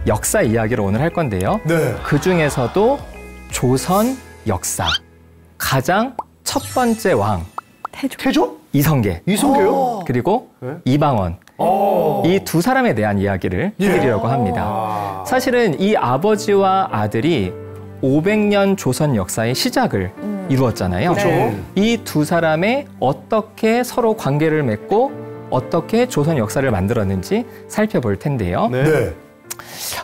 역사 이야기를 오늘 할 건데요. 네. 그중에서도 조선 역사 가장 첫 번째 왕 태조? 이성계. 이성계요? 그리고 네? 이방원. 이 두 사람에 대한 이야기를 해드리려고 합니다. 사실은 이 아버지와 아들이 500년 조선 역사의 시작을 이루었잖아요. 네. 이 두 사람의 어떻게 서로 관계를 맺고 어떻게 조선 역사를 만들었는지 살펴볼 텐데요. 네.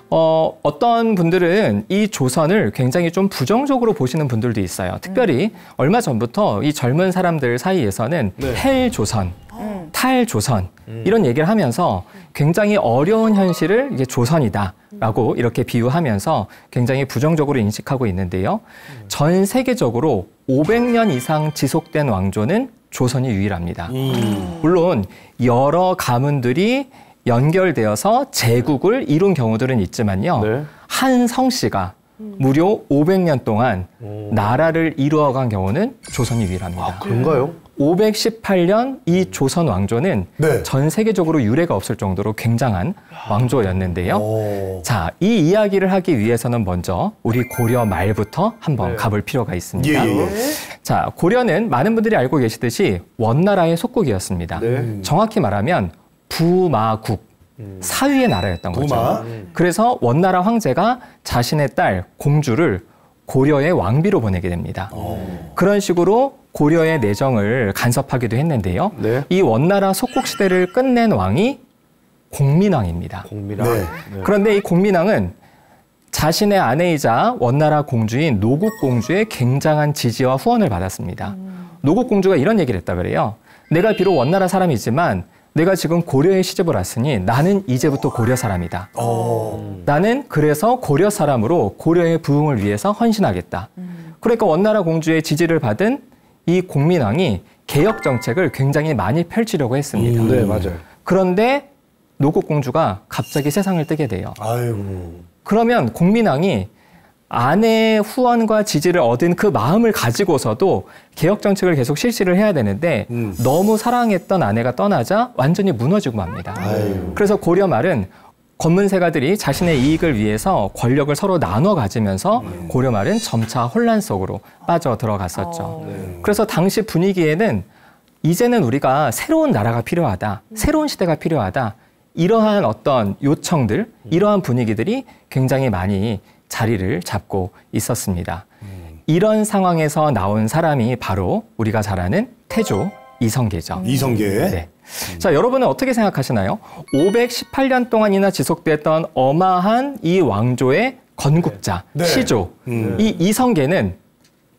어떤 분들은 이 조선을 굉장히 좀 부정적으로 보시는 분들도 있어요. 특별히 얼마 전부터 이 젊은 사람들 사이에서는 헬조선, 탈조선 이런 얘기를 하면서 굉장히 어려운 현실을 이게 조선이다라고 이렇게 비유하면서 굉장히 부정적으로 인식하고 있는데요. 전 세계적으로 500년 이상 지속된 왕조는 조선이 유일합니다. 물론 여러 가문들이 연결되어서 제국을 이룬 경우들은 있지만요. 한 성씨가 무려 500년 동안 나라를 이루어간 경우는 조선이 유일합니다. 아, 그런가요? 518년 이 조선 왕조는 전 세계적으로 유례가 없을 정도로 굉장한 왕조였는데요. 자, 이 이야기를 하기 위해서는 먼저 우리 고려 말부터 한번 가볼 필요가 있습니다. 자, 고려는 많은 분들이 알고 계시듯이 원나라의 속국이었습니다. 정확히 말하면 부마국, 사위의 나라였던 거죠. 그래서 원나라 황제가 자신의 딸 공주를 고려의 왕비로 보내게 됩니다. 그런 식으로 고려의 내정을 간섭하기도 했는데요. 이 원나라 속국 시대를 끝낸 왕이 공민왕입니다. 그런데 이 공민왕은 자신의 아내이자 원나라 공주인 노국공주의 굉장한 지지와 후원을 받았습니다. 노국공주가 이런 얘기를 했다 그래요. 내가 비록 원나라 사람이지만 내가 지금 고려에 시집을 왔으니 나는 이제부터 고려 사람이다. 나는 그래서 고려 사람으로 고려의 부흥을 위해서 헌신하겠다. 그러니까 원나라 공주의 지지를 받은 이 공민왕이 개혁 정책을 굉장히 많이 펼치려고 했습니다. 네, 맞아요. 그런데 노국공주가 갑자기 세상을 뜨게 돼요. 그러면 공민왕이 아내의 후원과 지지를 얻은 그 마음을 가지고서도 개혁 정책을 계속 실시를 해야 되는데 너무 사랑했던 아내가 떠나자 완전히 무너지고 맙니다. 그래서 고려 말은 권문세가들이 자신의 이익을 위해서 권력을 서로 나눠 가지면서 고려 말은 점차 혼란 속으로 빠져 들어갔었죠. 그래서 당시 분위기에는 이제는 우리가 새로운 나라가 필요하다, 새로운 시대가 필요하다, 이러한 어떤 요청들, 이러한 분위기들이 굉장히 많이 자리를 잡고 있었습니다. 이런 상황에서 나온 사람이 바로 우리가 잘 아는 태조 이성계죠. 이성계. 네. 자, 여러분은 어떻게 생각하시나요? 518년 동안이나 지속됐던 어마한 이 왕조의 건국자, 시조, 이 이성계는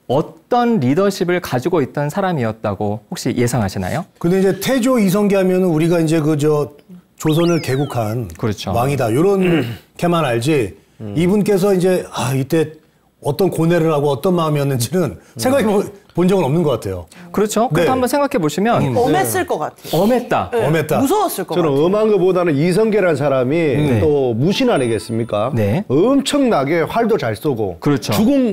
어떤 리더십을 가지고 있던 사람이었다고 혹시 예상하시나요? 근데 이제 태조 이성계 하면은 우리가 이제 조선을 개국한 왕이다. 요렇게만 알지. 이분께서 이제 이때 어떤 고뇌를 하고 어떤 마음이었는지는 생각해 본 적은 없는 것 같아요. 그렇죠. 그래도 한번 생각해 보시면 엄했을 것 같아요. 엄했다. 엄했다. 무서웠을 것 같아요. 저는 엄한 것보다는 이성계라는 사람이 또 무신 아니겠습니까? 엄청나게 활도 잘 쏘고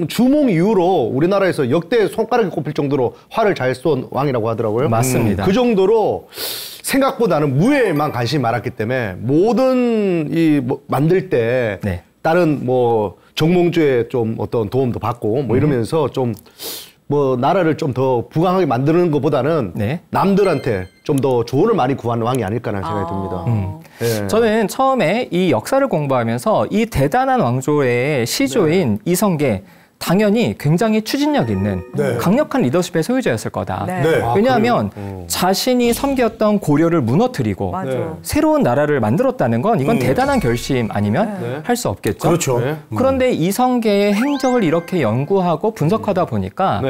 주몽 이후로 우리나라에서 역대 손가락에 꼽힐 정도로 활을 잘 쏜 왕이라고 하더라고요. 맞습니다. 그 정도로 생각보다는 무예에만 관심이 많았기 때문에 모든 만들 때 다른 정몽주의 좀 어떤 도움도 받고 이러면서 좀 나라를 좀 더 부강하게 만드는 것보다는 남들한테 좀 더 조언을 많이 구하는 왕이 아닐까라는 생각이 듭니다. 저는 처음에 이 역사를 공부하면서 이 대단한 왕조의 시조인 이성계, 당연히 굉장히 추진력 있는 강력한 리더십의 소유자였을 거다. 왜냐하면 자신이 섬겼던 고려를 무너뜨리고 새로운 나라를 만들었다는 건 이건 대단한 결심 아니면 할 수 없겠죠. 그런데 이성계의 행적을 이렇게 연구하고 분석하다 보니까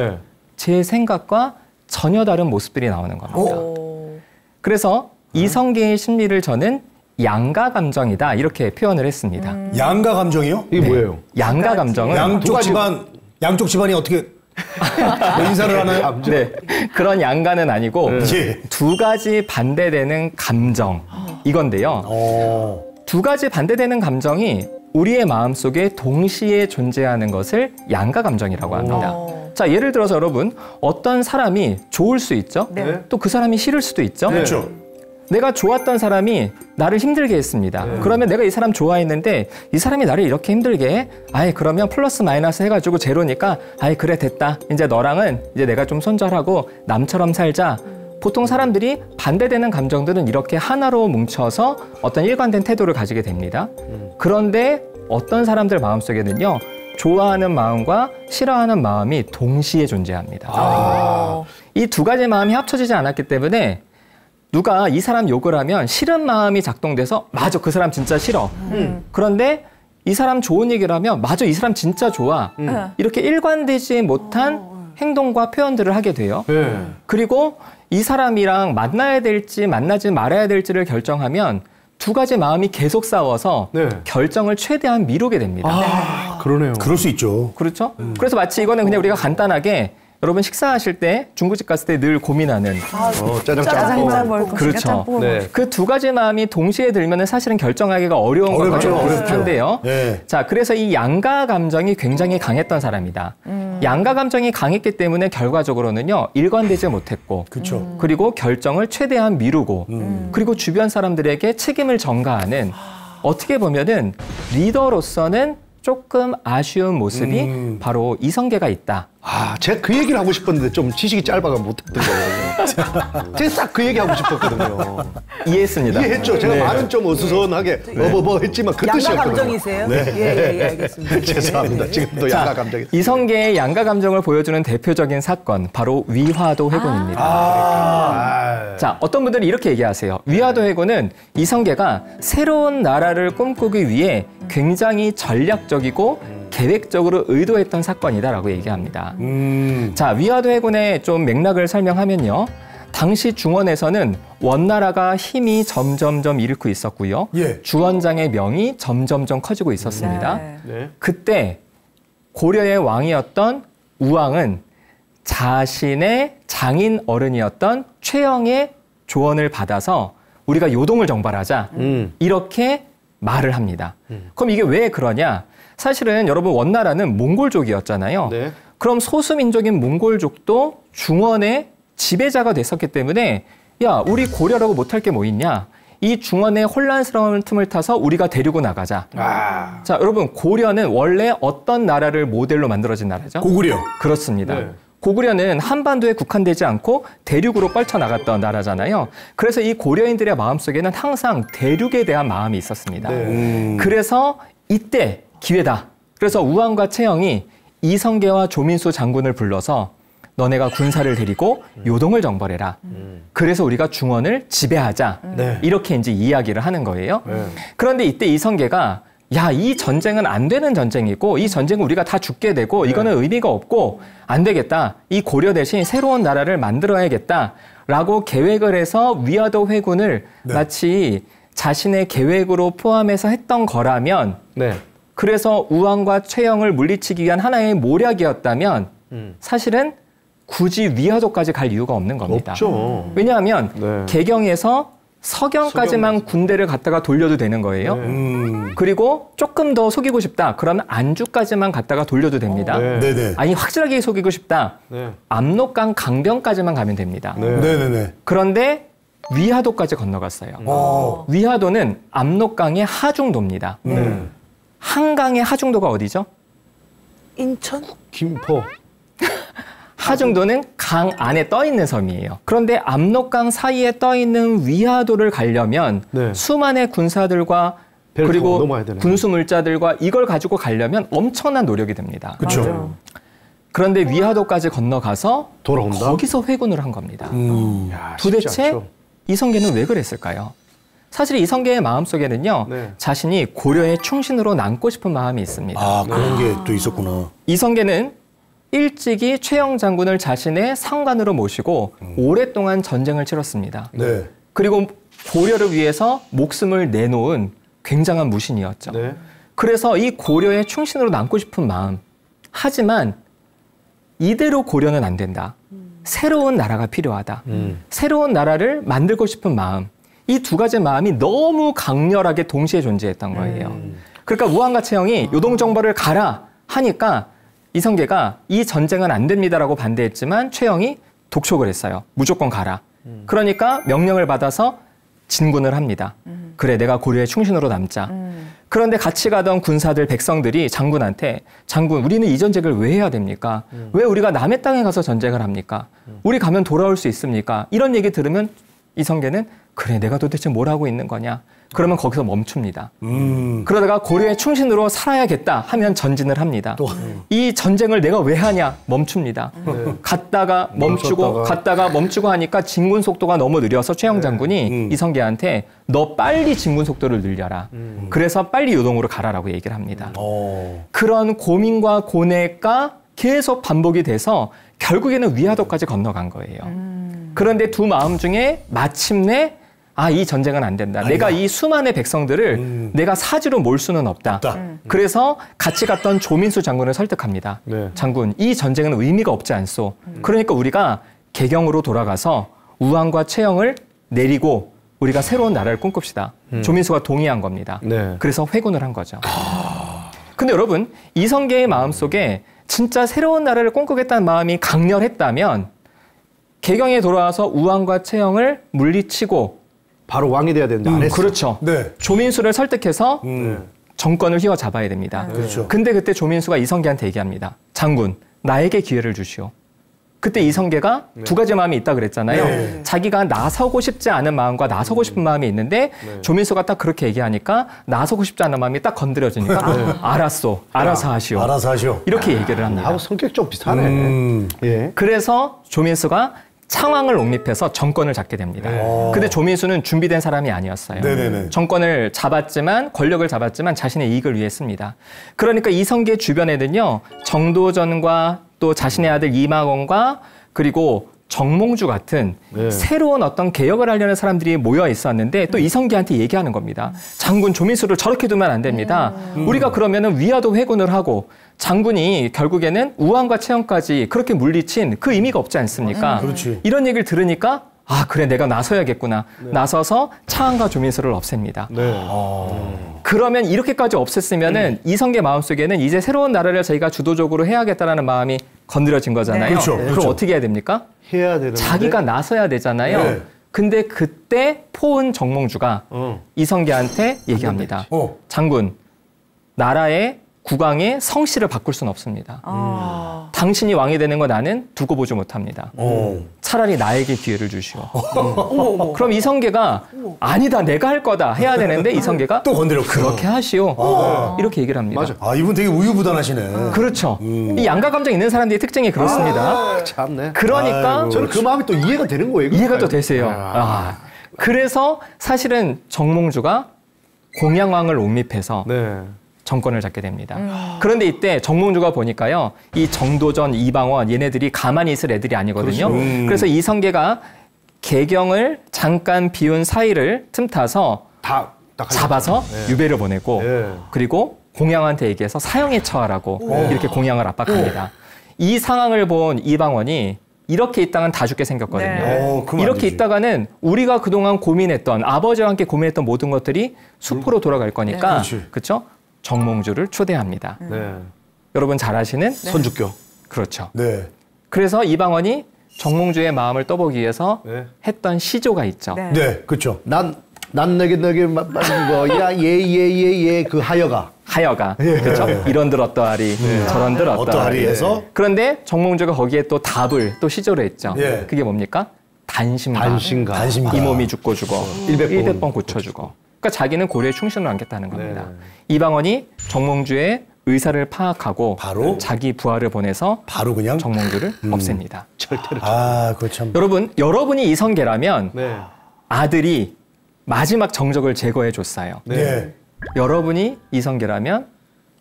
제 생각과 전혀 다른 모습들이 나오는 겁니다. 그래서 이성계의 심리를 저는 양가 감정이다 이렇게 표현을 했습니다. 양가 감정이요? 이게 뭐예요? 양가 감정은 양쪽 집안이 어떻게 인사를 하나요? 그런 양가는 아니고 두 가지 반대되는 감정 이건데요. 두 가지 반대되는 감정이 우리의 마음속에 동시에 존재하는 것을 양가 감정이라고 합니다. 자, 예를 들어서 여러분 어떤 사람이 좋을 수 있죠. 또 그 사람이 싫을 수도 있죠. 내가 좋았던 사람이 나를 힘들게 했습니다. 그러면 내가 이 사람 좋아했는데 이 사람이 나를 이렇게 힘들게 해? 아예 그러면 플러스 마이너스 해가지고 제로니까 아예 그래 됐다. 이제 너랑은 이제 내가 좀 손절하고 남처럼 살자. 보통 사람들이 반대되는 감정들은 이렇게 하나로 뭉쳐서 어떤 일관된 태도를 가지게 됩니다. 그런데 어떤 사람들 마음속에는요. 좋아하는 마음과 싫어하는 마음이 동시에 존재합니다. 이 두 가지 마음이 합쳐지지 않았기 때문에 누가 이 사람 욕을 하면 싫은 마음이 작동돼서 맞아 그 사람 진짜 싫어. 그런데 이 사람 좋은 얘기를 하면 맞아 이 사람 진짜 좋아. 이렇게 일관되지 못한 행동과 표현들을 하게 돼요. 그리고 이 사람이랑 만나야 될지 만나지 말아야 될지를 결정하면 두 가지 마음이 계속 싸워서 결정을 최대한 미루게 됩니다. 그러네요. 그럴 수 있죠. 그렇죠? 그래서 마치 이거는 그냥 우리가 간단하게 여러분 식사하실 때 중국집 갔을 때 늘 고민하는 짜장 먹을 것인가 그렇죠. 짬뽕을 먹을 그 두 가지 마음이 동시에 들면은 사실은 결정하기가 어려운 것과 좀 비슷한데요. 자, 그래서 이 양가 감정이 굉장히 강했던 사람이다. 양가 감정이 강했기 때문에 결과적으로는요 일관되지 못했고, 그리고 결정을 최대한 미루고, 그리고 주변 사람들에게 책임을 전가하는 어떻게 보면은 리더로서는 조금 아쉬운 모습이 바로 이성계가 있다. 제가 그 얘기를 하고 싶었는데 좀 지식이 짧아가 못했던 거예요. 제가 딱 그 얘기 하고 싶었거든요. 이해했습니다. 이해했죠. 제가 말은 좀 어수선하게 했지만 그 뜻이었거든요. 양가 감정이세요? 예, 알겠습니다. 죄송합니다. 지금도 양가 감정이. 이성계의 양가 감정을 보여주는 대표적인 사건, 바로 위화도 회군입니다. 자, 어떤 분들은 이렇게 얘기하세요. 위화도 회군은 이성계가 새로운 나라를 꿈꾸기 위해 굉장히 전략적이고 계획적으로 의도했던 사건이다라고 얘기합니다. 자, 위화도 회군의 좀 맥락을 설명하면요. 당시 중원에서는 원나라가 힘이 점점점 잃고 있었고요. 주원장의 명이 점점점 커지고 있었습니다. 그때 고려의 왕이었던 우왕은 자신의 장인 어른이었던 최영의 조언을 받아서 우리가 요동을 정발하자 이렇게 말을 합니다. 그럼 이게 왜 그러냐? 사실은 여러분 원나라는 몽골족이었잖아요. 그럼 소수민족인 몽골족도 중원의 지배자가 됐었기 때문에 야, 우리 고려라고 못할 게 뭐 있냐? 이 중원의 혼란스러운 틈을 타서 우리가 데리고 나가자. 자, 여러분 고려는 원래 어떤 나라를 모델로 만들어진 나라죠? 고구려. 그렇습니다. 고구려는 한반도에 국한되지 않고 대륙으로 뻗쳐나갔던 나라잖아요. 그래서 이 고려인들의 마음속에는 항상 대륙에 대한 마음이 있었습니다. 그래서 이때 기회다. 그래서 우왕과 채영이 이성계와 조민수 장군을 불러서 너네가 군사를 데리고 요동을 정벌해라. 그래서 우리가 중원을 지배하자. 이렇게 이제 이야기를 하는 거예요. 그런데 이때 이성계가 야, 이 전쟁은 안 되는 전쟁이고 이 전쟁은 우리가 다 죽게 되고 이거는 의미가 없고 안 되겠다. 이 고려 대신 새로운 나라를 만들어야겠다라고 계획을 해서 위화도 회군을 마치 자신의 계획으로 포함해서 했던 거라면 그래서 우왕과 최영을 물리치기 위한 하나의 모략이었다면 사실은 굳이 위화도까지 갈 이유가 없는 겁니다. 없죠. 왜냐하면 개경에서 서경까지만 군대를 갖다가 돌려도 되는 거예요. 그리고 조금 더 속이고 싶다. 그러면 안주까지만 갖다가 돌려도 됩니다. 아니 확실하게 속이고 싶다. 압록강 강변까지만 가면 됩니다. 그런데 위화도까지 건너갔어요. 위화도는 압록강의 하중도입니다. 한강의 하중도가 어디죠? 인천? 김포. 하중도는 강 안에 떠 있는 섬이에요. 그런데 압록강 사이에 떠 있는 위화도를 가려면 수많은 군사들과 그리고 군수물자들과 이걸 가지고 가려면 엄청난 노력이 됩니다. 그렇죠. 그런데 위화도까지 건너가서 돌아온다? 거기서 회군을 한 겁니다. 도대체 이성계는 왜 그랬을까요? 사실 이성계의 마음속에는요. 자신이 고려의 충신으로 남고 싶은 마음이 있습니다. 그런 게 또 있었구나. 이성계는 일찍이 최영 장군을 자신의 상관으로 모시고 오랫동안 전쟁을 치렀습니다. 그리고 고려를 위해서 목숨을 내놓은 굉장한 무신이었죠. 그래서 이 고려의 충신으로 남고 싶은 마음. 하지만 이대로 고려는 안 된다. 새로운 나라가 필요하다. 새로운 나라를 만들고 싶은 마음. 이 두 가지 마음이 너무 강렬하게 동시에 존재했던 거예요. 그러니까 우왕과 채영이 요동정벌을 가라 하니까 이성계가 이 전쟁은 안 됩니다라고 반대했지만 최영이 독촉을 했어요. 무조건 가라. 그러니까 명령을 받아서 진군을 합니다. 그래, 내가 고려의 충신으로 남자. 그런데 같이 가던 군사들, 백성들이 장군한테 장군, 우리는 이 전쟁을 왜 해야 됩니까? 왜 우리가 남의 땅에 가서 전쟁을 합니까? 우리 가면 돌아올 수 있습니까? 이런 얘기 들으면 이성계는 그래, 내가 도대체 뭘 하고 있는 거냐? 그러면 거기서 멈춥니다. 그러다가 고려의 충신으로 살아야겠다 하면 전진을 합니다. 이 전쟁을 내가 왜 하냐? 멈춥니다. 갔다가 멈추고 갔다가 멈추고 하니까 진군 속도가 너무 느려서 최영 장군이 이성계한테 너 빨리 진군 속도를 늘려라. 그래서 빨리 요동으로 가라라고 얘기를 합니다. 그런 고민과 고뇌가 계속 반복이 돼서 결국에는 위화도까지 건너간 거예요. 그런데 두 마음 중에 마침내 이 전쟁은 안 된다. 내가 이 수많은 백성들을 내가 사지로 몰 수는 없다. 그래서 같이 갔던 조민수 장군을 설득합니다. 장군, 이 전쟁은 의미가 없지 않소. 그러니까 우리가 개경으로 돌아가서 우왕과 최영을 내리고 우리가 새로운 나라를 꿈꿉시다. 조민수가 동의한 겁니다. 그래서 회군을 한 거죠. 근데 여러분, 이성계의 마음속에 진짜 새로운 나라를 꿈꾸겠다는 마음이 강렬했다면 개경에 돌아와서 우왕과 최영을 물리치고 바로 왕이 돼야 되는데 안 했어. 그렇죠. 조민수를 설득해서 정권을 휘어잡아야 됩니다. 그렇죠. 근데 그때 조민수가 이성계한테 얘기합니다. 장군, 나에게 기회를 주시오. 그때 이성계가 두 가지 마음이 있다 그랬잖아요. 자기가 나서고 싶지 않은 마음과 나서고 싶은 마음이 있는데 조민수가 딱 그렇게 얘기하니까 나서고 싶지 않은 마음이 딱 건드려지니까 알았소. 알아서 하시오. 알아서 하시오. 이렇게 얘기를 합니다. 나하고 성격 좀 비슷하네. 그래서 조민수가 창왕을 옹립해서 정권을 잡게 됩니다. 근데 조민수는 준비된 사람이 아니었어요. 정권을 잡았지만, 권력을 잡았지만 자신의 이익을 위해 씁니다. 그러니까 이성계 주변에는요, 정도전과 또 자신의 아들 이망원과 그리고 정몽주 같은 새로운 어떤 개혁을 하려는 사람들이 모여 있었는데 또 이성계한테 얘기하는 겁니다. 장군, 조민수를 저렇게 두면 안 됩니다. 우리가 그러면은 위화도 회군을 하고 장군이 결국에는 우왕과 최영까지 그렇게 물리친 그 의미가 없지 않습니까? 이런 얘기를 들으니까 그래, 내가 나서야겠구나. 나서서 차항과 조민수를 없앱니다. 그러면 이렇게까지 없앴으면은 이성계 마음속에는 이제 새로운 나라를 자기가 주도적으로 해야겠다라는 마음이 건드려진 거잖아요. 그럼 어떻게 해야 됩니까? 해야 되는데 자기가 나서야 되잖아요. 근데 그때 포은 정몽주가 이성계한테 얘기합니다. 장군, 나라의 국왕의 성씨를 바꿀 수는 없습니다. 당신이 왕이 되는 거 나는 두고 보지 못합니다. 차라리 나에게 기회를 주시오. 그럼 이성계가 아니다, 내가 할 거다 해야 되는데 이성계가 또 건드렸고 그렇게 하시오. 이렇게 얘기를 합니다. 맞아. 이분 되게 우유부단하시네. 그렇죠. 이 양가 감정 있는 사람들의 특징이 그렇습니다. 참네. 그러니까 저는 그 마음이 또 이해가 되는 거예요. 이해가 또 되세요. 그래서 사실은 정몽주가 공양왕을 옹립해서 정권을 잡게 됩니다. 그런데 이때 정몽주가 보니까요, 이 정도전, 이방원 얘네들이 가만히 있을 애들이 아니거든요. 그래서 이성계가 개경을 잠깐 비운 사이를 틈타서 잡아서 유배를 보내고 그리고 공양한테 얘기해서 사형에 처하라고 이렇게 공양을 압박합니다. 이 상황을 본 이방원이 이렇게 있다가는 다 죽게 생겼거든요. 이렇게 있다가는 우리가 그동안 고민했던, 아버지와 함께 고민했던 모든 것들이 숲으로 돌아갈 거니까, 그렇죠? 정몽주를 초대합니다. 여러분 잘 아시는 선주교. 그렇죠. 그래서 이방원이 정몽주의 마음을 떠보기 위해서 했던 시조가 있죠. 그렇죠. 난 너게 맞은 거야, 예, 그 하여가. 그렇죠. 이런들 어떠하리, 저런들 어떠하리 해서. 그런데 정몽주가 거기에 또 답을 또 시조를 했죠. 그게 뭡니까? 단심가. 이 몸이 죽고 죽어 100번 고쳐주고. 그러니까 자기는 고려에 충신을 안겠다는 겁니다. 이방원이 정몽주의 의사를 파악하고 바로 자기 부하를 보내서 바로 그냥 정몽주를 없앱니다. 절대로. 그거 참. 여러분이 이성계라면 아들이 마지막 정적을 제거해 줬어요. 여러분이 이성계라면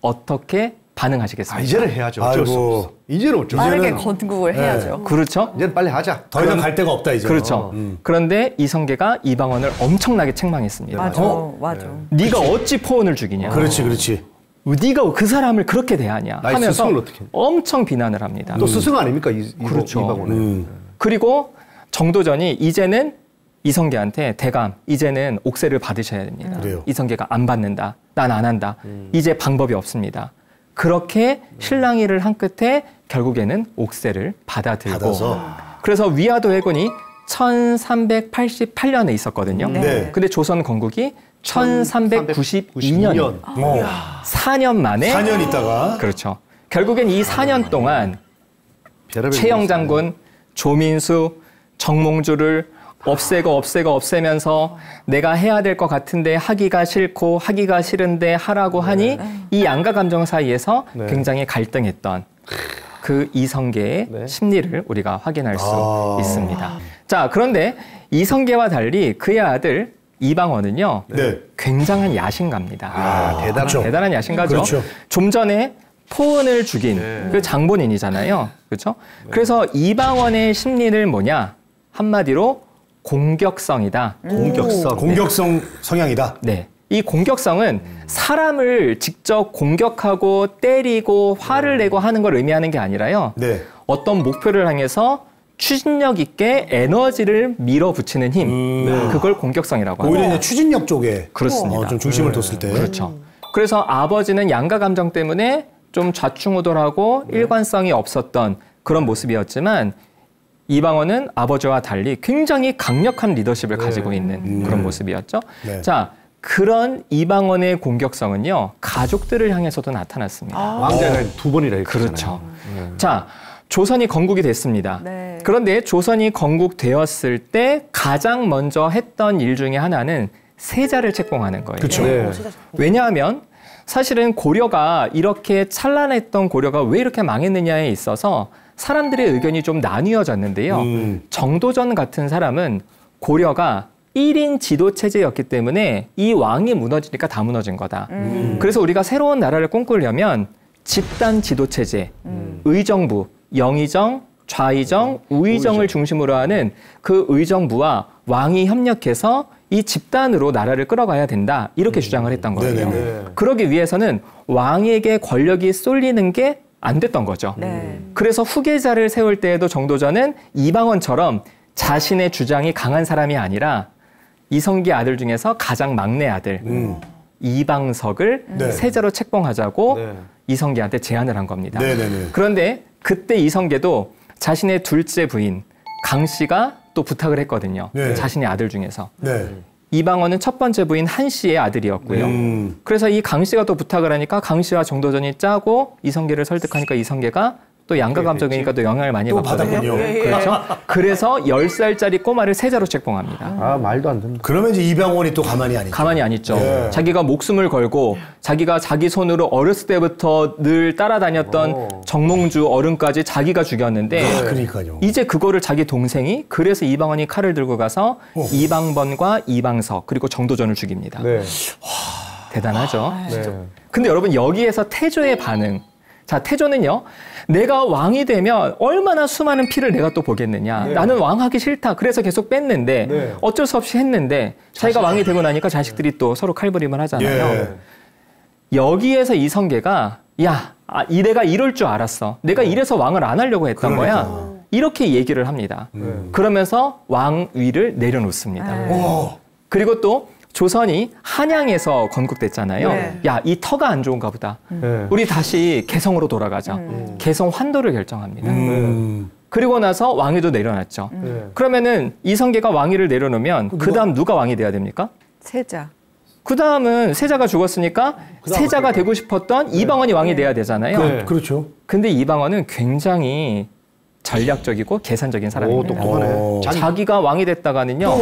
어떻게 반응하시겠습니까? 이제는 해야죠. 어쩔 수 없어. 이제는 어쩔 수 없어. 빠르게 건국을 해야죠. 그렇죠. 이제는 빨리 하자. 더 이상 갈 데가 없다 이제. 그렇죠. 그런데 이성계가 이방원을 엄청나게 책망했습니다. 맞아. 네가 어찌 포원을 죽이냐. 그렇지. 네가 그 사람을 그렇게 대하냐 하면서 어떻게. 엄청 비난을 합니다. 또 스승 아닙니까? 그렇죠. 이방원은. 그리고 정도전이 이제는 이성계한테 대감, 이제는 옥세를 받으셔야 됩니다. 이성계가 안 받는다. 난 안 한다. 이제 방법이 없습니다. 그렇게 실랑이를 한 끝에 결국에는 옥세를 받아들고 그래서 위화도 회군이 1388년에 있었거든요. 네. 근데 조선 건국이 1392년. 4년 만에. 4년 있다가. 그렇죠. 결국엔 이 4년 동안 최영 장군, 조민수, 정몽주를 없애면서 내가 해야 될 것 같은데 하기가 싫고 하기가 싫은데 하라고 하니 이 양가 감정 사이에서 굉장히 갈등했던 그 이성계의 심리를 우리가 확인할 수 있습니다. 자, 그런데 이성계와 달리 그의 아들 이방원은요. 굉장한 야심가입니다. 대단한 야심가죠. 그렇죠. 좀 전에 포은을 죽인 그 장본인이잖아요. 그렇죠? 그래서 이방원의 심리는 뭐냐? 한마디로 공격성이다. 공격성 성향이다. 네. 이 공격성은 사람을 직접 공격하고 때리고 화를 내고 하는 걸 의미하는 게 아니라요. 어떤 목표를 향해서 추진력 있게 에너지를 밀어붙이는 힘. 그걸 공격성이라고 합니다. 오히려 추진력 쪽에 그렇습니다. 좀 중심을 뒀을 때. 그렇죠. 그래서 아버지는 양가 감정 때문에 좀 좌충우돌하고 일관성이 없었던 그런 모습이었지만 이방원은 아버지와 달리 굉장히 강력한 리더십을 가지고 있는 그런 모습이었죠. 자, 그런 이방원의 공격성은요. 가족들을 향해서도 나타났습니다. 왕자가 2번이라 했잖아요. 그렇죠. 자, 조선이 건국이 됐습니다. 그런데 조선이 건국되었을 때 가장 먼저 했던 일 중에 하나는 세자를 책봉하는 거예요. 그렇죠. 왜냐하면 사실은 고려가 이렇게 찬란했던 고려가 왜 이렇게 망했느냐에 있어서 사람들의 의견이 좀 나뉘어졌는데요. 정도전 같은 사람은 고려가 1인 지도체제였기 때문에 이 왕이 무너지니까 다 무너진 거다. 그래서 우리가 새로운 나라를 꿈꾸려면 집단 지도체제, 의정부, 영의정, 좌의정, 우의정을 중심으로 하는 그 의정부와 왕이 협력해서 이 집단으로 나라를 끌어가야 된다. 이렇게 주장을 했던 거예요. 그러기 위해서는 왕에게 권력이 쏠리는 게 안 됐던 거죠. 그래서 후계자를 세울 때에도 정도전은 이방원처럼 자신의 주장이 강한 사람이 아니라 이성계 아들 중에서 가장 막내 아들 이방석을 세자로 책봉하자고 이성계한테 제안을 한 겁니다. 그런데 그때 이성계도 자신의 둘째 부인 강 씨가 또 부탁을 했거든요. 자신의 아들 중에서. 이방원은 첫 번째 부인 한 씨의 아들이었고요. 그래서 이 강 씨가 또 부탁을 하니까 강 씨와 정도전이 짜고 이성계를 설득하니까 이성계가 또 양가 감정이니까 또 영향을 많이 받거든요. 그렇죠? 그래서 10살짜리 꼬마를 세자로 책봉합니다. 아, 말도 안 된다. 그러면 이제 이방원이 또 가만히 안 있죠. 가만히 안 있죠. 자기가 목숨을 걸고 자기가 자기 손으로 어렸을 때부터 늘 따라다녔던 정몽주 어른까지 자기가 죽였는데 그러니까요. 이제 그거를 자기 동생이 그래서 이방원이 칼을 들고 가서 이방번과 이방석 그리고 정도전을 죽입니다. 대단하죠. 근데 여러분 여기에서 태조의 반응. 자, 태조는요. 내가 왕이 되면 얼마나 수많은 피를 내가 또 보겠느냐. 나는 왕하기 싫다. 그래서 계속 뺐는데 어쩔 수 없이 했는데 자기가 왕이 되고 나니까 자식들이 또 서로 칼부림을 하잖아요. 여기에서 이성계가 야, 내가 이럴 줄 알았어. 내가 이래서 왕을 안 하려고 했던 거야. 이렇게 얘기를 합니다. 그러면서 왕위를 내려놓습니다. 그리고 또 조선이 한양에서 건국됐잖아요. 야, 이 터가 안 좋은가 보다. 우리 다시 개성으로 돌아가자. 개성 환도를 결정합니다. 그리고 나서 왕위도 내려놨죠. 그러면은 이성계가 왕위를 내려놓으면 그다음 누가 왕이 돼야 됩니까? 세자. 그다음은 세자가 죽었으니까 세자가 되고 싶었던 이방원이 왕이 돼야 되잖아요. 그렇죠. 근데 이방원은 굉장히 전략적이고 계산적인 사람입니다. 똑똑하네. 자기가 왕이 됐다가는요.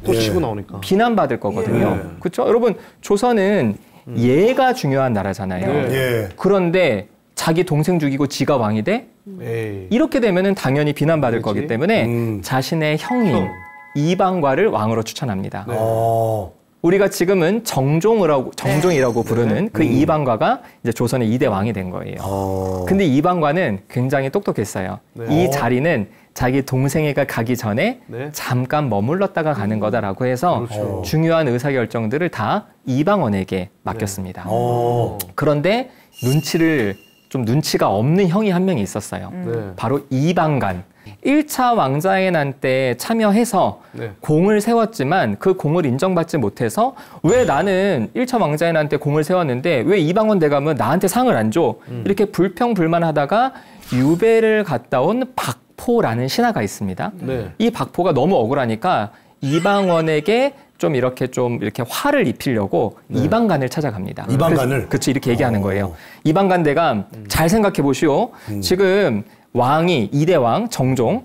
또 치고 나오니까 비난받을 거거든요. 그렇죠? 여러분 조선은 예가 중요한 나라잖아요. 그런데 자기 동생 죽이고 지가 왕이 돼? 이렇게 되면은 당연히 비난받을 거기 때문에 자신의 형님 이방과를 왕으로 추천합니다. 우리가 지금은 정종이라고 부르는 그 이방과가 이제 조선의 2대 왕이 된 거예요. 근데 이방과는 굉장히 똑똑했어요. 이 자리는 자기 동생애가 가기 전에 잠깐 머물렀다가 가는 거다라고 해서 중요한 의사결정들을 다 이방원에게 맡겼습니다. 그런데 눈치가 없는 형이 한 명이 있었어요. 바로 이방간. 1차 왕자의 난 때 참여해서 공을 세웠지만 그 공을 인정받지 못해서 왜 나는 1차 왕자의 난 때 공을 세웠는데 왜 이방원 대감은 나한테 상을 안 줘? 이렇게 불평불만하다가 유배를 갔다 온 박포라는 신하가 있습니다. 이 박포가 너무 억울하니까 이방원에게 좀 이렇게 화를 입히려고 이방간을 찾아갑니다. 이방간을? 그렇죠. 이렇게 얘기하는 거예요. 이방간대가 잘 생각해 보시오. 지금 왕이 이대왕 정종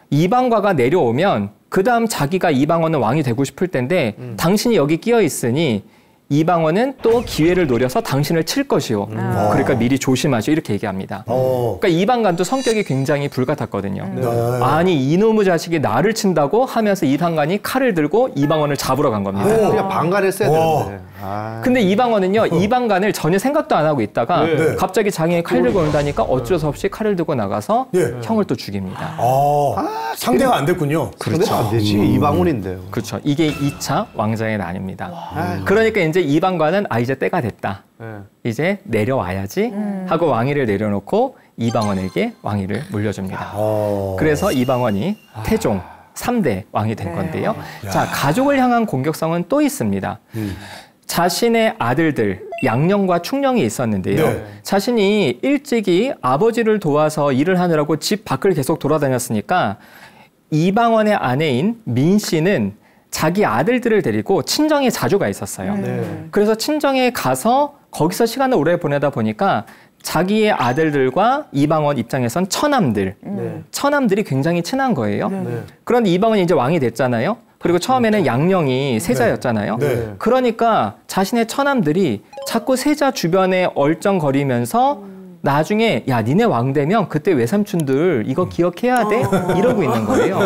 이방과가 내려오면 그 다음 자기가 이방원은 왕이 되고 싶을 텐데 당신이 여기 끼어 있으니 이방원은 또 기회를 노려서 당신을 칠 것이오. 그러니까 미리 조심하시오. 이렇게 얘기합니다. 그러니까 이방간도 성격이 굉장히 불같았거든요. 아니 이놈의 자식이 나를 친다고 하면서 이방간이 칼을 들고 이방원을 잡으러 간 겁니다. 그냥 방관했어야 되는데. 근데 이방원은요. 이방간을 전혀 생각도 안 하고 있다가 갑자기 장애에 칼 들고 온다니까 어쩔 수 없이 칼을 들고 나가서 형을 또 죽입니다. 상대가 안 됐군요. 그렇죠. 안 되지. 이방원인데요. 그렇죠. 이게 2차 왕자의 난입니다. 그러니까 이제 이방관은 이제 때가 됐다. 이제 내려와야지 하고 왕위를 내려놓고 이방원에게 왕위를 물려줍니다. 그래서 이방원이 태종 3대 왕이 된 건데요. 자, 가족을 향한 공격성은 또 있습니다. 자신의 아들들 양령과 충령이 있었는데요. 자신이 일찍이 아버지를 도와서 일을 하느라고 집 밖을 계속 돌아다녔으니까 이방원의 아내인 민 씨는 자기 아들들을 데리고 친정에 자주 가 있었어요. 그래서 친정에 가서 거기서 시간을 오래 보내다 보니까 자기의 아들들과 이방원 입장에선 처남들이 굉장히 친한 거예요. 그런데 이방원이 이제 왕이 됐잖아요. 그리고 처음에는 양령이 세자였잖아요. 그러니까 자신의 처남들이 자꾸 세자 주변에 얼쩡거리면서 나중에 야 니네 왕 되면 그때 외삼촌들 이거 기억해야 돼 이러고 있는 거예요.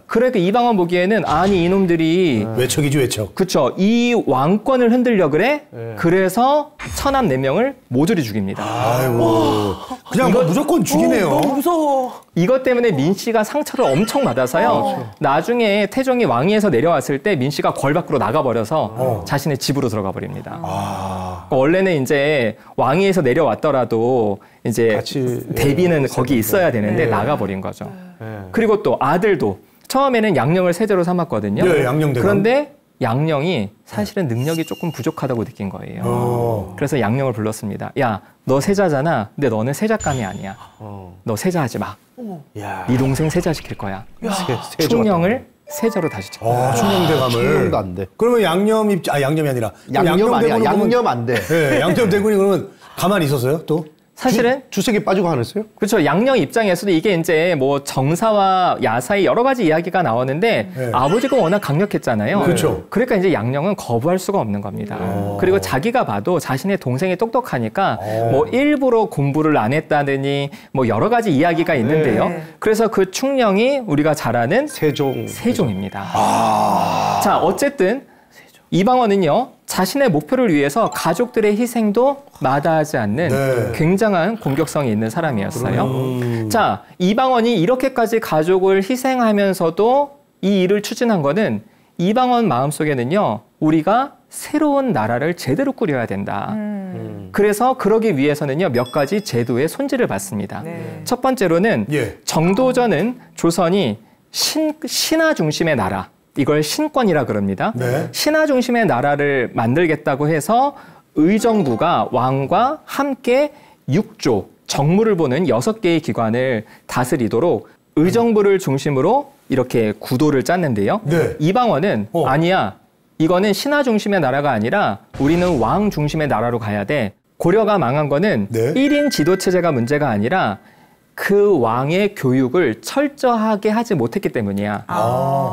그러니까 이방원 보기에는 아니 이놈들이 외척이지 외척. 그렇죠. 이 왕권을 흔들려 그래. 그래서 처남 4명을 모조리 죽입니다. 아이고 그냥 무조건 죽이네요. 너무 무서워. 이것 때문에 민 씨가 상처를 엄청 받아서요. 나중에 태종이 왕위에서 내려왔을 때 민 씨가 궐 밖으로 나가버려서 자신의 집으로 들어가 버립니다. 원래는 이제 왕위에서 내려왔더라도 이제 대비는 거기 있어야 되는데 나가버린 거죠. 그리고 또 아들도 처음에는 양령을 세자로 삼았거든요. 그런데 양령이 사실은 능력이 조금 부족하다고 느낀 거예요. 그래서 양령을 불렀습니다. 야, 너 세자잖아. 근데 너는 세자감이 아니야. 너 세자하지 마. 네 동생 세자 시킬 거야. 충령을 세자로 다시 시킬 거야. 충령대감을. 충령도 안 돼. 그러면 양념이 아니라 양념 아니야. 양념 안 돼. 네, 양념대군이 그러면 가만히 있었어요 또? 사실은 주색이 빠지고 하셨어요? 그렇죠. 양령 입장에서도 이게 이제 뭐 정사와 야사의 여러 가지 이야기가 나오는데 아버지가 워낙 강력했잖아요. 그렇죠. 그러니까 이제 양령은 거부할 수가 없는 겁니다. 그리고 자기가 봐도 자신의 동생이 똑똑하니까 뭐 일부러 공부를 안 했다느니 뭐 여러 가지 이야기가 있는데요. 그래서 그 충령이 우리가 잘 아는 세종입니다. 자, 어쨌든 이방원은요. 자신의 목표를 위해서 가족들의 희생도 마다하지 않는 굉장한 공격성이 있는 사람이었어요. 자, 이방원이 이렇게까지 가족을 희생하면서도 이 일을 추진한 거는 이방원 마음속에는요. 우리가 새로운 나라를 제대로 꾸려야 된다. 그래서 그러기 위해서는요. 몇 가지 제도의 손질을 받습니다. 첫 번째로는 정도전은 조선이 신하 중심의 나라. 이걸 신권이라 그럽니다. 신하 중심의 나라를 만들겠다고 해서 의정부가 왕과 함께 6조, 정무를 보는 6개의 기관을 다스리도록 의정부를 중심으로 이렇게 구도를 짰는데요. 이방원은 아니야. 이거는 신하 중심의 나라가 아니라 우리는 왕 중심의 나라로 가야 돼. 고려가 망한 거는 1인 지도체제가 문제가 아니라 그 왕의 교육을 철저하게 하지 못했기 때문이야.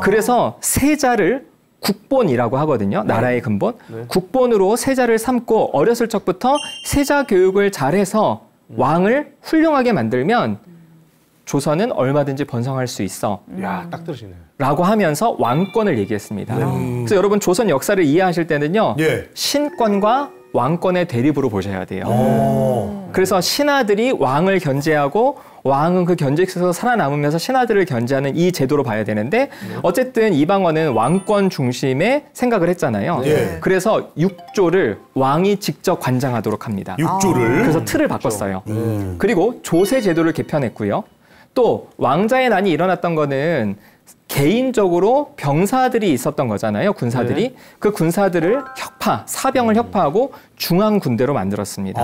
그래서 세자를 국본이라고 하거든요. 나라의 근본. 국본으로 세자를 삼고 어렸을 적부터 세자 교육을 잘해서 왕을 훌륭하게 만들면 조선은 얼마든지 번성할 수 있어. 야, 딱 들으시네. 라고 하면서 왕권을 얘기했습니다. 그래서 여러분 조선 역사를 이해하실 때는요. 신권과 왕권의 대립으로 보셔야 돼요. 그래서 신하들이 왕을 견제하고 왕은 그 견제에서 살아남으면서 신하들을 견제하는 이 제도로 봐야 되는데 어쨌든 이방원은 왕권 중심의 생각을 했잖아요. 그래서 6조를 왕이 직접 관장하도록 합니다. 6조를? 그래서 틀을 바꿨어요. 그리고 조세 제도를 개편했고요. 또 왕자의 난이 일어났던 거는 개인적으로 병사들이 있었던 거잖아요. 군사들이. 그 군사들을 사병을 혁파하고 중앙군대로 만들었습니다.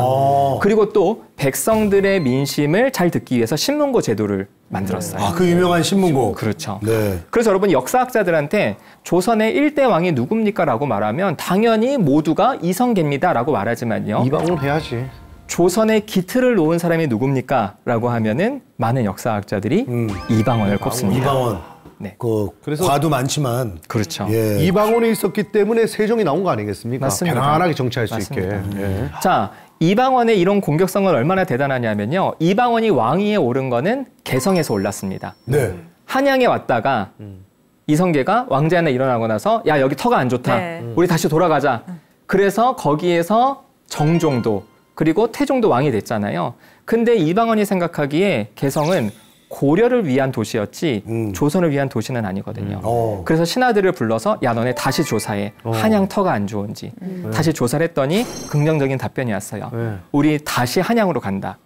그리고 또 백성들의 민심을 잘 듣기 위해서 신문고 제도를 만들었어요. 아, 그 유명한 신문고. 그렇죠. 네. 그래서 여러분 역사학자들한테 조선의 1대 왕이 누굽니까? 라고 말하면 당연히 모두가 이성계입니다. 라고 말하지만요. 이방원 해야지. 조선의 기틀을 놓은 사람이 누굽니까? 라고 하면은 많은 역사학자들이 이방원을 꼽습니다. 이방원. 네. 그래서 과도 많지만. 그렇죠. 예. 이방원이 있었기 때문에 세종이 나온 거 아니겠습니까? 맞습니다. 편안하게 정치할 수 맞습니다. 있게. 예. 자, 이방원의 이런 공격성은 얼마나 대단하냐면요. 이방원이 왕위에 오른 거는 개성에서 올랐습니다. 네. 한양에 왔다가 이성계가 왕제 하나 일어나고 나서 야, 여기 터가 안 좋다. 네. 우리 다시 돌아가자. 그래서 거기에서 정종도 그리고 태종도 왕이 됐잖아요. 근데 이방원이 생각하기에 개성은 고려를 위한 도시였지 조선을 위한 도시는 아니거든요. 그래서 신하들을 불러서 야, 너네 다시 조사해. 한양 터가 안 좋은지. 다시 조사를 했더니 긍정적인 답변이 왔어요. 우리 다시 한양으로 간다.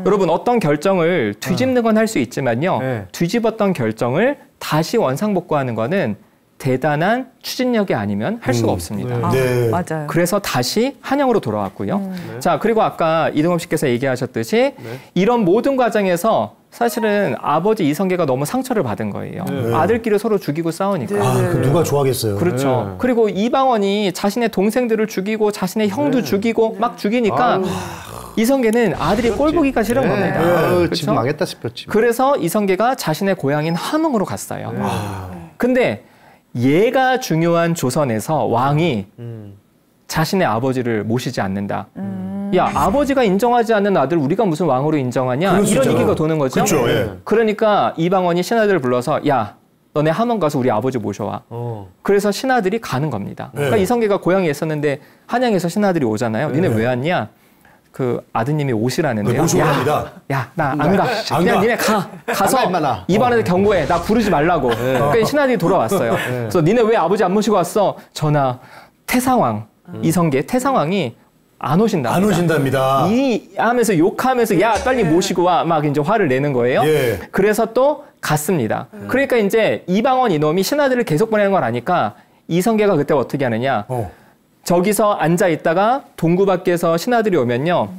여러분 어떤 결정을 뒤집는 건 할 수 있지만요. 뒤집었던 결정을 다시 원상복구하는 거는 대단한 추진력이 아니면 할 수가 없습니다. 네. 맞아요. 그래서 다시 한양으로 돌아왔고요. 자, 그리고 아까 이동엽 씨께서 얘기하셨듯이 이런 모든 과정에서 사실은 아버지 이성계가 너무 상처를 받은 거예요. 아들끼리 서로 죽이고 싸우니까. 아, 그 누가 좋아하겠어요. 그렇죠. 그리고 이방원이 자신의 동생들을 죽이고 자신의 형도 죽이고 막 죽이니까 이성계는 아들이 꼴 보기가 싫은 겁니다. 그렇죠? 집 망했다 싶었지. 그래서 이성계가 자신의 고향인 함흥으로 갔어요. 근데 얘가 중요한 조선에서 왕이 자신의 아버지를 모시지 않는다. 야, 아버지가 인정하지 않는 아들 우리가 무슨 왕으로 인정하냐? 이런 얘기가 도는 거죠. 그렇죠. 예. 그러니까 이방원이 신하들을 불러서 야, 너네 함흥 가서 우리 아버지 모셔와. 그래서 신하들이 가는 겁니다. 그러니까 이성계가 고향에 있었는데 한양에서 신하들이 오잖아요. 니네 왜 왔냐? 그 아드님이 오시라는데요. 모시고 갑니다. 야, 나 안 가. 그냥 니네 가서 이방원한테 경고해. 나 부르지 말라고. 그러니까 신하들이 돌아왔어요. 그래서 니네 왜 아버지 안 모시고 왔어? 전하, 태상왕, 이성계 태상왕이 안 오신답니다. 안 오신답니다. 이 하면서 욕하면서 야, 빨리 모시고 와. 막 이제 화를 내는 거예요. 예. 그래서 또 갔습니다. 그러니까 이제 이방원 이놈이 신하들을 계속 보내는 걸 아니까 이성계가 그때 어떻게 하느냐. 저기서 앉아 있다가 동구 밖에서 신하들이 오면요.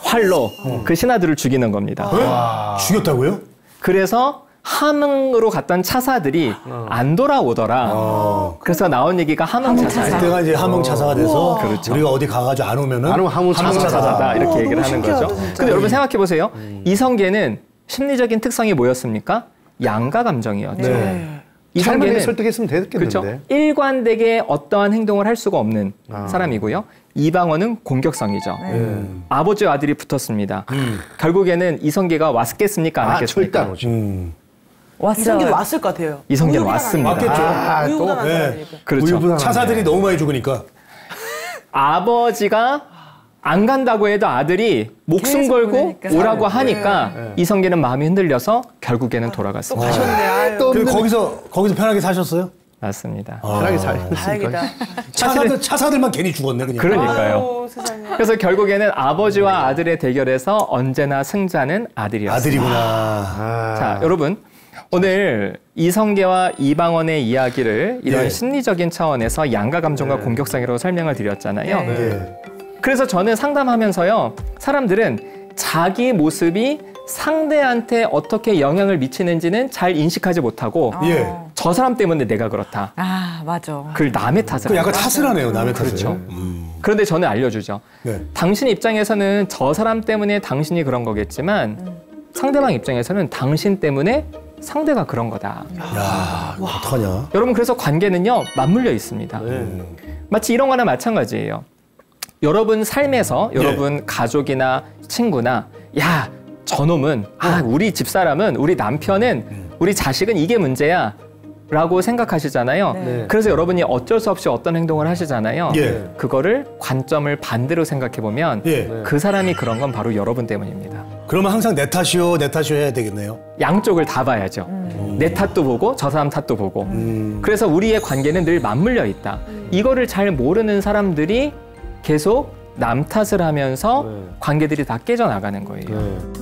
활로 그 신하들을 죽이는 겁니다. 죽였다고요? 그래서 함흥으로 갔던 차사들이 안 돌아오더라. 그래서 나온 얘기가 함흥차사예요. 그때가 이제 함흥차사가 돼서 그렇죠. 우리가 어디 가가지고 안 오면은 함흥차사다 이렇게 얘기를 하는 거죠. 근데 여러분 생각해 보세요. 이성계는 심리적인 특성이 뭐였습니까? 양가 감정이었죠. 네. 이성계는 설득했으면 됐겠는데. 그렇죠. 일관되게 어떠한 행동을 할 수가 없는 사람이고요. 이방원은 공격성이죠. 아버지와 아들이 붙었습니다. 결국에는 이성계가 왔겠습니까? 안 왔겠습니까? 절대 안 오지. 이성계도 왔을 것 같아요. 이성계는 왔습니다. 왔겠죠. 우유부단한 네. 그렇죠. 차사들이 너무 많이 죽으니까. 아버지가 안 간다고 해도 아들이 목숨 걸고 보내니까. 오라고 하니까 이성계는 마음이 흔들려서 결국에는 돌아갔습니다. 가셨네. 그 거기서 편하게 사셨어요? 맞습니다. 편하게 살았으니까. 다행이다. 차사들만 괜히 죽었네 그냥. 그러니까요. 아유, 세상에. 그래서 결국에는 아버지와 아들의 대결에서 언제나 승자는 아들이었습니다. 아들이구나. 자, 여러분. 오늘 이성계와 이방원의 이야기를 이런 심리적인 차원에서 양가 감정과 공격성이라고 설명을 드렸잖아요. 네. 그래서 저는 상담하면서요. 사람들은 자기 모습이 상대한테 어떻게 영향을 미치는지는 잘 인식하지 못하고 저 사람 때문에 내가 그렇다. 아, 맞아. 그걸 남의 탓을 그 약간 탓을 하네요. 남의 탓을. 그렇죠. 그런데 저는 알려주죠. 당신 입장에서는 저 사람 때문에 당신이 그런 거겠지만 상대방 입장에서는 당신 때문에 상대가 그런 거다. 야, 어떡하냐. 여러분 그래서 관계는요. 맞물려 있습니다. 마치 이런 거나 마찬가지예요. 여러분 삶에서 여러분 가족이나 친구나 야, 저놈은 우리 집사람은 우리 남편은 우리 자식은 이게 문제야 라고 생각하시잖아요. 그래서 여러분이 어쩔 수 없이 어떤 행동을 하시잖아요. 그거를 관점을 반대로 생각해보면 그 사람이 그런 건 바로 여러분 때문입니다. 그러면 항상 내 탓이요 해야 되겠네요. 양쪽을 다 봐야죠. 내 탓도 보고 저 사람 탓도 보고. 그래서 우리의 관계는 늘 맞물려 있다. 이거를 잘 모르는 사람들이 계속 남 탓을 하면서 관계들이 다 깨져나가는 거예요.